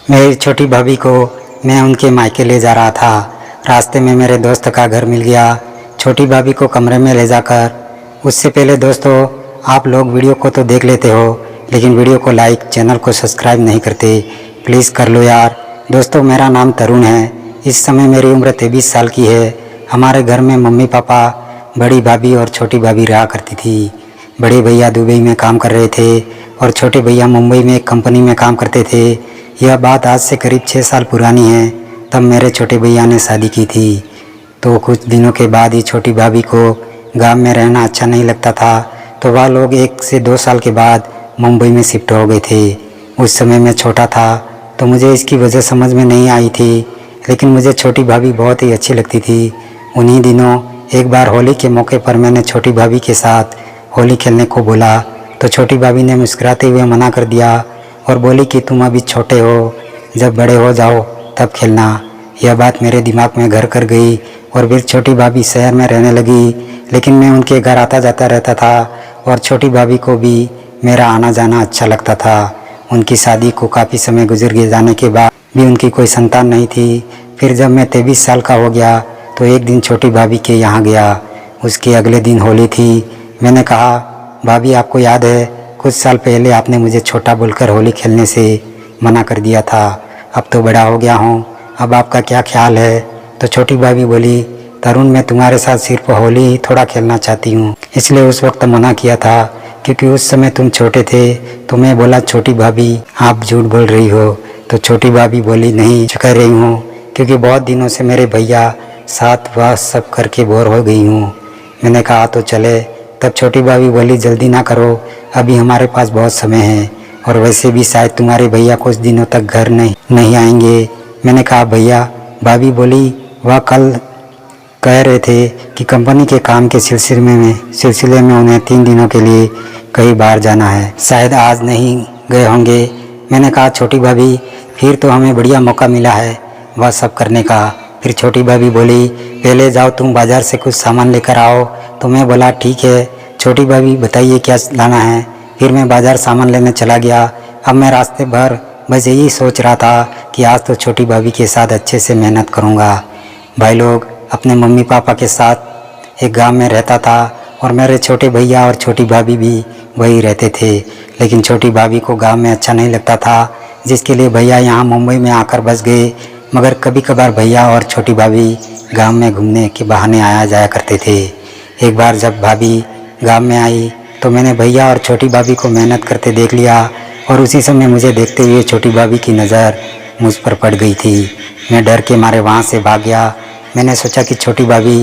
मेरी छोटी भाभी को मैं उनके मायके ले जा रहा था। रास्ते में मेरे दोस्त का घर मिल गया। छोटी भाभी को कमरे में ले जाकर, उससे पहले दोस्तों आप लोग वीडियो को तो देख लेते हो, लेकिन वीडियो को लाइक, चैनल को सब्सक्राइब नहीं करते, प्लीज़ कर लो यार। दोस्तों मेरा नाम तरुण है। इस समय मेरी उम्र 23 साल की है। हमारे घर में मम्मी पापा, बड़ी भाभी और छोटी भाभी रहा करती थी। बड़े भैया दुबई में काम कर रहे थे और छोटे भैया मुंबई में एक कंपनी में काम करते थे। यह बात आज से करीब 6 साल पुरानी है। तब मेरे छोटे भैया ने शादी की थी। तो कुछ दिनों के बाद ही छोटी भाभी को गांव में रहना अच्छा नहीं लगता था, तो वह लोग 1 से 2 साल के बाद मुंबई में शिफ्ट हो गए थे। उस समय मैं छोटा था तो मुझे इसकी वजह समझ में नहीं आई थी, लेकिन मुझे छोटी भाभी बहुत ही अच्छी लगती थी। उन्हीं दिनों एक बार होली के मौके पर मैंने छोटी भाभी के साथ होली खेलने को बोला, तो छोटी भाभी ने मुस्कुराते हुए मना कर दिया और बोली कि तुम अभी छोटे हो, जब बड़े हो जाओ तब खेलना। यह बात मेरे दिमाग में घर कर गई और फिर छोटी भाभी शहर में रहने लगी, लेकिन मैं उनके घर आता जाता रहता था और छोटी भाभी को भी मेरा आना जाना अच्छा लगता था। उनकी शादी को काफ़ी समय गुजर गए जाने के बाद भी उनकी कोई संतान नहीं थी। फिर जब मैं 23 साल का हो गया तो एक दिन छोटी भाभी के यहाँ गया। उसके अगले दिन होली थी। मैंने कहा, भाभी आपको याद है कुछ साल पहले आपने मुझे छोटा बोलकर होली खेलने से मना कर दिया था। अब तो बड़ा हो गया हूँ, अब आपका क्या ख्याल है? तो छोटी भाभी बोली, तरुण मैं तुम्हारे साथ सिर्फ होली ही थोड़ा खेलना चाहती हूँ, इसलिए उस वक्त मना किया था क्योंकि उस समय तुम छोटे थे। तो मैं बोला, छोटी भाभी आप झूठ बोल रही हो। तो छोटी भाभी बोली, नहीं कह रही हूँ, क्योंकि बहुत दिनों से मेरे भैया साथ वह सब करके बोर हो गई हूँ। मैंने कहा तो चले। तब छोटी भाभी बोली, जल्दी ना करो, अभी हमारे पास बहुत समय है और वैसे भी शायद तुम्हारे भैया कुछ दिनों तक घर नहीं आएंगे। मैंने कहा भैया? भाभी बोली, वह कल कह रहे थे कि कंपनी के काम के सिलसिले में उन्हें 3 दिनों के लिए कहीं बाहर जाना है, शायद आज नहीं गए होंगे। मैंने कहा, छोटी भाभी फिर तो हमें बढ़िया मौका मिला है वह सब करने का। फिर छोटी भाभी बोली, पहले जाओ तुम बाज़ार से कुछ सामान लेकर आओ। तो मैं बोला, ठीक है छोटी भाभी बताइए क्या लाना है। फिर मैं बाज़ार सामान लेने चला गया। अब मैं रास्ते भर बस यही सोच रहा था कि आज तो छोटी भाभी के साथ अच्छे से मेहनत करूँगा। भाई लोग, अपने मम्मी पापा के साथ एक गांव में रहता था और मेरे छोटे भैया और छोटी भाभी भी वही रहते थे, लेकिन छोटी भाभी को गांव में अच्छा नहीं लगता था, जिसके लिए भैया यहाँ मुंबई में आकर बस गए। मगर कभी कभार भैया और छोटी भाभी गांव में घूमने के बहाने आया जाया करते थे। एक बार जब भाभी गांव में आई तो मैंने भैया और छोटी भाभी को मेहनत करते देख लिया और उसी समय मुझे देखते हुए छोटी भाभी की नज़र मुझ पर पड़ गई थी। मैं डर के मारे वहाँ से भाग गया। मैंने सोचा कि छोटी भाभी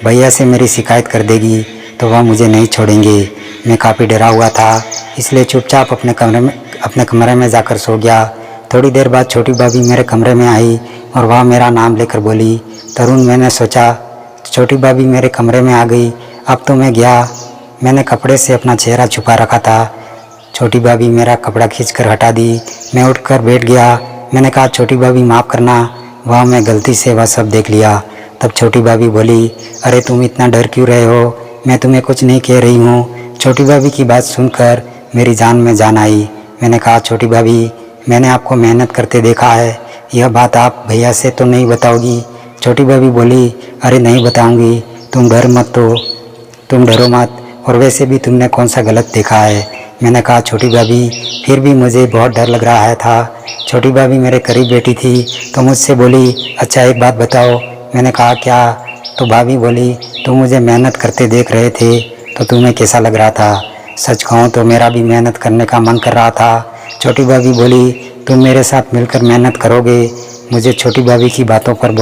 भैया से मेरी शिकायत कर देगी तो वह मुझे नहीं छोड़ेंगे। मैं काफ़ी डरा हुआ था, इसलिए चुपचाप अपने कमरे में जाकर सो गया। थोड़ी देर बाद छोटी भाभी मेरे कमरे में आई और वह मेरा नाम लेकर बोली, तरुण। मैंने सोचा छोटी भाभी मेरे कमरे में आ गई, अब तो मैं गया। मैंने कपड़े से अपना चेहरा छुपा रखा था। छोटी भाभी मेरा कपड़ा खींचकर हटा दी। मैं उठकर बैठ गया। मैंने कहा, छोटी भाभी माफ़ करना, वह मैं गलती से वह सब देख लिया। तब छोटी भाभी बोली, अरे तुम इतना डर क्यों रहे हो, मैं तुम्हें कुछ नहीं कह रही हूँ। छोटी भाभी की बात सुनकर मेरी जान में जान आई। मैंने कहा, छोटी भाभी मैंने आपको मेहनत करते देखा है, यह बात आप भैया से तो नहीं बताओगी? छोटी भाभी बोली, अरे नहीं बताऊंगी, तुम डरो मत, और वैसे भी तुमने कौन सा गलत देखा है। मैंने कहा, छोटी भाभी फिर भी मुझे बहुत डर लग रहा है था। छोटी भाभी मेरे करीब बैठी थी तो मुझसे बोली, अच्छा एक बात बताओ। मैंने कहा, क्या? तो भाभी बोली, तुम मुझे मेहनत करते देख रहे थे तो तुम्हें कैसा लग रहा था? सच कहूँ तो मेरा भी मेहनत करने का मन कर रहा था। छोटी भाभी बोली, तुम मेरे साथ मिलकर मेहनत करोगे? मुझे छोटी भाभी की बातों पर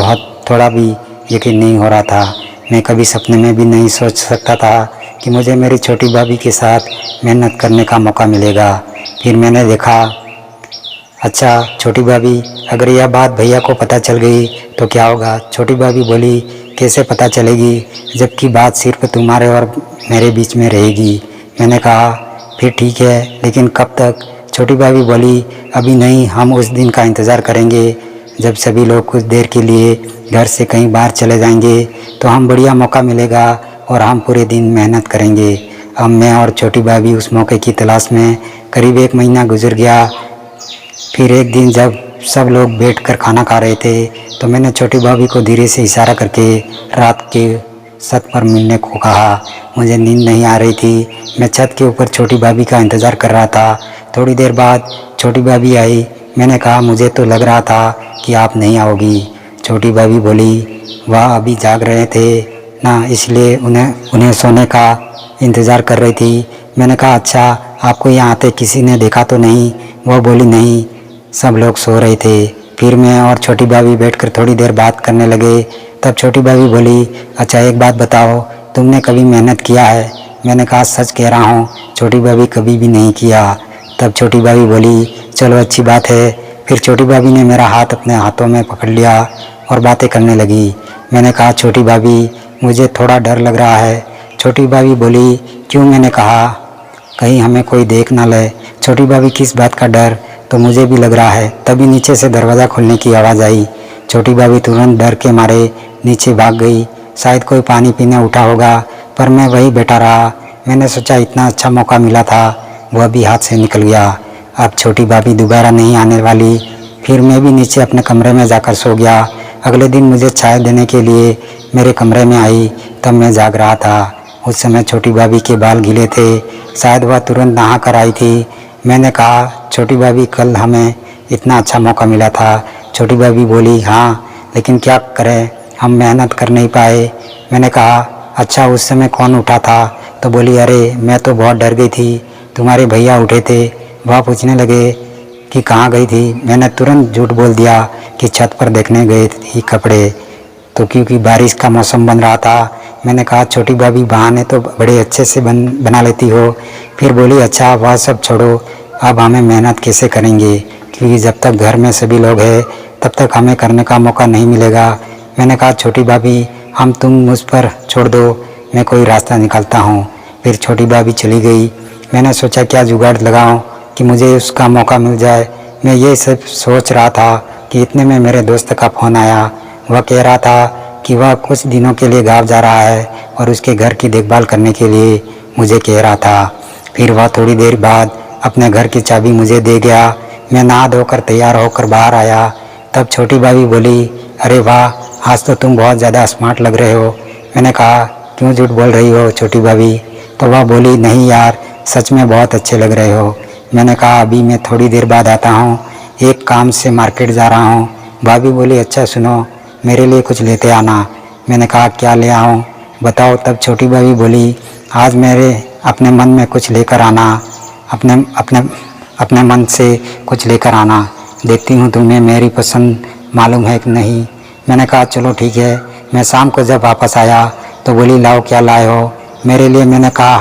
थोड़ा भी यकीन नहीं हो रहा था। मैं कभी सपने में भी नहीं सोच सकता था कि मुझे मेरी छोटी भाभी के साथ मेहनत करने का मौका मिलेगा। फिर मैंने देखा, अच्छा छोटी भाभी अगर यह बात भैया को पता चल गई तो क्या होगा? छोटी भाभी बोली, कैसे पता चलेगी, जबकि बात सिर्फ तुम्हारे और मेरे बीच में रहेगी। मैंने कहा, फिर ठीक है, लेकिन कब तक? छोटी भाभी बोली, अभी नहीं, हम उस दिन का इंतज़ार करेंगे जब सभी लोग कुछ देर के लिए घर से कहीं बाहर चले जाएंगे, तो हम बढ़िया मौका मिलेगा और हम पूरे दिन मेहनत करेंगे। अब मैं और छोटी भाभी उस मौके की तलाश में करीब 1 महीना गुजर गया। फिर एक दिन जब सब लोग बैठकर खाना खा रहे थे तो मैंने छोटी भाभी को धीरे से इशारा करके रात के छत पर मिलने को कहा। मुझे नींद नहीं आ रही थी। मैं छत के ऊपर छोटी भाभी का इंतज़ार कर रहा था। थोड़ी देर बाद छोटी भाभी आई। मैंने कहा मुझे तो लग रहा था कि आप नहीं आओगी। छोटी भाभी बोली वह अभी जाग रहे थे ना, इसलिए उन्हें सोने का इंतज़ार कर रही थी। मैंने कहा अच्छा, आपको यहाँ आते किसी ने देखा तो नहीं? वह बोली नहीं, सब लोग सो रहे थे। फिर मैं और छोटी भाभी बैठकर थोड़ी देर बात करने लगे। तब छोटी भाभी बोली अच्छा एक बात बताओ, तुमने कभी मेहनत किया है? मैंने कहा सच कह रहा हूँ छोटी भाभी, कभी भी नहीं किया। तब छोटी भाभी बोली चलो अच्छी बात है। फिर छोटी भाभी ने मेरा हाथ अपने हाथों में पकड़ लिया और बातें करने लगी। मैंने कहा छोटी भाभी मुझे थोड़ा डर लग रहा है। छोटी भाभी बोली क्यों? मैंने कहा कहीं हमें कोई देख ना ले। छोटी भाभी किस बात का डर? तो मुझे भी लग रहा है। तभी नीचे से दरवाज़ा खुलने की आवाज़ आई। छोटी भाभी तुरंत डर के मारे नीचे भाग गई। शायद कोई पानी पीने उठा होगा, पर मैं वहीं बैठा रहा। मैंने सोचा इतना अच्छा मौका मिला था, वह भी हाथ से निकल गया। अब छोटी भाभी दोबारा नहीं आने वाली। फिर मैं भी नीचे अपने कमरे में जाकर सो गया। अगले दिन मुझे चाय देने के लिए मेरे कमरे में आई। तब मैं जाग रहा था। उस समय छोटी भाभी के बाल गीले थे, शायद वह तुरंत नहा कर आई थी। मैंने कहा छोटी भाभी कल हमें इतना अच्छा मौका मिला था। छोटी भाभी बोली हाँ, लेकिन क्या करें, हम मेहनत कर नहीं पाए। मैंने कहा अच्छा उस समय कौन उठा था? तो बोली अरे मैं तो बहुत डर गई थी, तुम्हारे भैया उठे थे। वह पूछने लगे कि कहाँ गई थी? मैंने तुरंत झूठ बोल दिया कि छत पर देखने गए थी कपड़े, तो क्योंकि बारिश का मौसम बन रहा था। मैंने कहा छोटी भाभी बहाने तो बड़े अच्छे से बना लेती हो। फिर बोली अच्छा वह सब छोड़ो, अब हमें मेहनत कैसे करेंगे, क्योंकि जब तक घर में सभी लोग हैं तब तक हमें करने का मौका नहीं मिलेगा। मैंने कहा छोटी भाभी तुम मुझ पर छोड़ दो, मैं कोई रास्ता निकालता हूँ। फिर छोटी भाभी चली गई। मैंने सोचा क्या जुगाड़ लगाऊँ कि मुझे उसका मौका मिल जाए। मैं ये सब सोच रहा था कि इतने में मेरे दोस्त का फ़ोन आया। वह कह रहा था कि वह कुछ दिनों के लिए गाँव जा रहा है और उसके घर की देखभाल करने के लिए मुझे कह रहा था। फिर वह थोड़ी देर बाद अपने घर की चाबी मुझे दे गया। मैं नहा धोकर तैयार होकर बाहर आया। तब छोटी भाभी बोली अरे वाह, आज तो तुम बहुत ज़्यादा स्मार्ट लग रहे हो। मैंने कहा क्यों झूठ बोल रही हो छोटी भाभी? तो वह बोली नहीं यार, सच में बहुत अच्छे लग रहे हो। मैंने कहा अभी मैं थोड़ी देर बाद आता हूँ, एक काम से मार्केट जा रहा हूँ। भाभी बोली अच्छा सुनो, मेरे लिए कुछ लेते आना। मैंने कहा क्या ले आऊँ बताओ? तब छोटी भाभी बोली आज मेरे अपने मन में कुछ लेकर आना, अपने मन से कुछ लेकर आना। देखती हूँ तुम्हें मेरी पसंद मालूम है कि नहीं। मैंने कहा चलो ठीक है। मैं शाम को जब वापस आया तो बोली लाओ क्या लाए हो मेरे लिए? मैंने कहा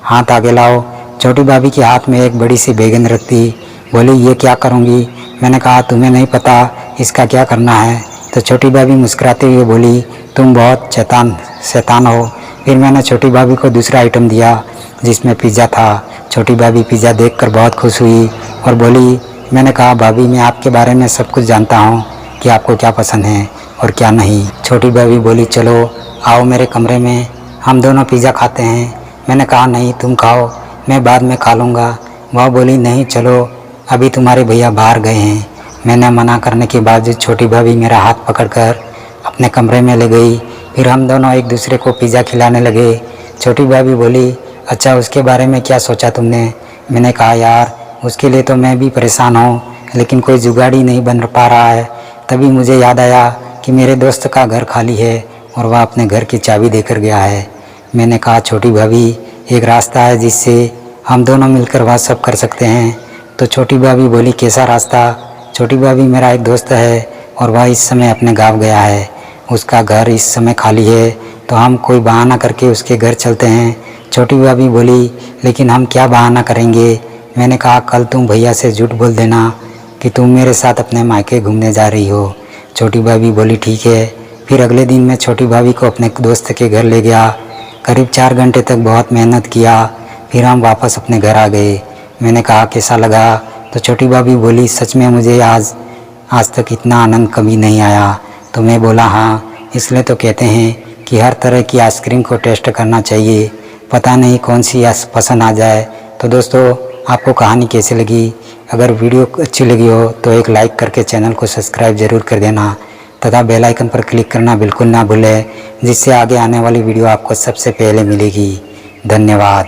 हाथ आगे लाओ। छोटी भाभी के हाथ में एक बड़ी सी बैगन रखती। बोली ये क्या करूँगी? मैंने कहा तुम्हें नहीं पता इसका क्या करना है? तो छोटी भाभी मुस्कुराते हुए बोली तुम बहुत शैतान हो। फिर मैंने छोटी भाभी को दूसरा आइटम दिया जिसमें पिज़्ज़ा था। छोटी भाभी पिज़्ज़ा देखकर बहुत खुश हुई और बोली मैंने कहा भाभी मैं आपके बारे में सब कुछ जानता हूँ कि आपको क्या पसंद है और क्या नहीं। छोटी भाभी बोली चलो आओ मेरे कमरे में, हम दोनों पिज़्ज़ा खाते हैं। मैंने कहा नहीं तुम खाओ, मैं बाद में खा लूँगा। वह बोली नहीं चलो, अभी तुम्हारे भैया बाहर गए हैं। मैंने मना करने के बावजूद छोटी भाभी मेरा हाथ पकड़कर अपने कमरे में ले गई। फिर हम दोनों एक दूसरे को पिज़्ज़ा खिलाने लगे। छोटी भाभी बोली अच्छा उसके बारे में क्या सोचा तुमने? मैंने कहा यार उसके लिए तो मैं भी परेशान हूँ, लेकिन कोई जुगाड़ ही नहीं बन पा रहा है। तभी मुझे याद आया कि मेरे दोस्त का घर खाली है और वह अपने घर की चाबी देकर गया है। मैंने कहा छोटी भाभी एक रास्ता है जिससे हम दोनों मिलकर वह सब कर सकते हैं। तो छोटी भाभी बोली कैसा रास्ता? छोटी भाभी मेरा एक दोस्त है और वह इस समय अपने गाँव गया है, उसका घर इस समय खाली है, तो हम कोई बहाना करके उसके घर चलते हैं। छोटी भाभी बोली लेकिन हम क्या बहाना करेंगे? मैंने कहा कल तुम भैया से झूठ बोल देना कि तुम मेरे साथ अपने मायके घूमने जा रही हो। छोटी भाभी बोली ठीक है। फिर अगले दिन मैं छोटी भाभी को अपने दोस्त के घर ले गया। करीब 4 घंटे तक बहुत मेहनत किया। फिर हम वापस अपने घर आ गए। मैंने कहा कैसा लगा? तो छोटी भाभी बोली सच में मुझे आज तक इतना आनंद कभी नहीं आया। तो मैं बोला हाँ, इसलिए तो कहते हैं कि हर तरह की आइसक्रीम को टेस्ट करना चाहिए, पता नहीं कौन सी पसंद आ जाए। तो दोस्तों आपको कहानी कैसी लगी? अगर वीडियो अच्छी लगी हो तो एक लाइक करके चैनल को सब्सक्राइब ज़रूर कर देना तथा बेल आइकन पर क्लिक करना बिल्कुल ना भूलें, जिससे आगे आने वाली वीडियो आपको सबसे पहले मिलेगी। धन्यवाद।